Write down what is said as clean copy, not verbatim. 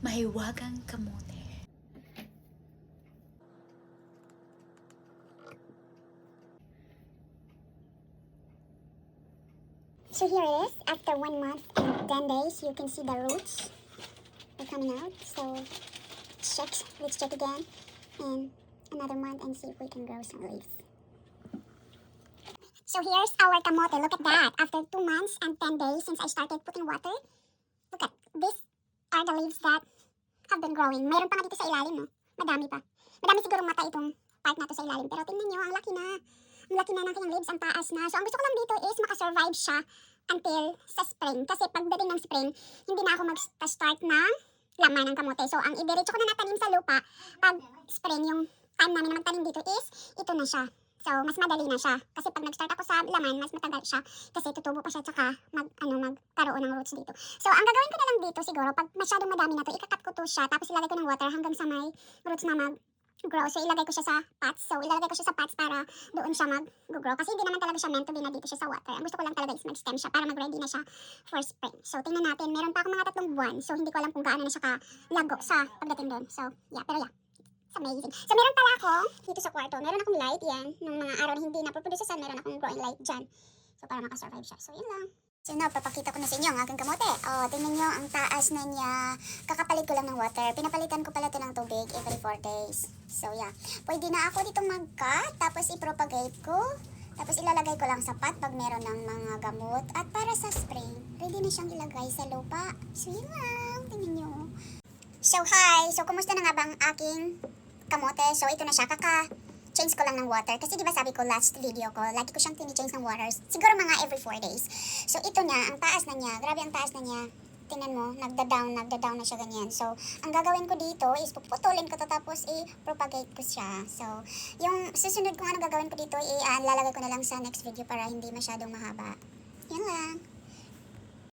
mahiwagang kamote. So here it is, after 1 month and 10 days, you can see the roots are coming out. So let's check again in another month and see if we can grow some leaves. So here's our kamote, look at that. After 2 months and 10 days since I started putting water, look at, these are the leaves that have been growing. Mayroon pa nga dito sa ilalim, no? Madami pa. Madami siguro mata itong part na to sa ilalim. Pero tingnan nyo, ang laki na. Ang laki na ng kanyang leaves, ang taas na. So ang gusto ko lang dito is makasurvive siya until sa spring. Kasi pagdating ng spring, hindi na ako mag-start ng laman ng kamote. So ang idiretso ko na natanim sa lupa, pag spring, yung time namin na magtanim dito is, ito na siya. So mas madali na siya. Kasi pag nag-start ako sa laman, mas matagal siya. Kasi tutubo pa siya, tsaka magkaroon ng roots dito. So ang gagawin ko na lang dito siguro, pag masyadong madami na to, ikakat ko to siya, tapos ilagay ko ng water hanggang sa may roots na mag-grow. So ilagay ko siya sa pots. So ilalagay ko siya sa pots para doon siya mag-grow. Kasi hindi naman talaga siya meant to be na dito siya sa water. Ang gusto ko lang talaga is mag-stem siya para mag-ready na siya for spring. So tingnan natin, meron pa ako mga 3 buwan. So hindi ko alam kung gaano na siya kalago sa pagdating doon. So yeah, pero yeah. It's amazing. So meron pala ako dito sa kwarto. Meron akong light yan. Nung mga araw na hindi napoproduce sa sun, meron akong growing light dyan. So para makasurvive siya. So yun lang. So now, papakita ko na sa inyo ang aking kamote. Oh, tingnan nyo ang taas na niya. Kakapalit ko lang ng water. Pinapalitan ko pala ito ng tubig every 4 days. So yeah. Pwede na ako ditong mag-cut. Tapos i-propagate ko. Tapos ilalagay ko lang sa pot pag meron ng mga gamot. At para sa spring, ready na siyang ilagay sa lupa. So yun lang. Tingnan nyo. So hi! So kumusta na nga ba ang aking kamote? So ito na siya, change ko lang ng water. Kasi di ba sabi ko last video ko, lagi ko siyang tini-change ng waters. Siguro mga every 4 days. So ito na, ang taas na niya. Grabe ang taas na niya. Tingnan mo, nagda-down na siya ganyan. So ang gagawin ko dito is puputulin ko to tapos i-propagate ko siya. So yung susunod kung ano gagawin ko dito, lalagay ko na lang sa next video para hindi masyadong mahaba. Yan lang.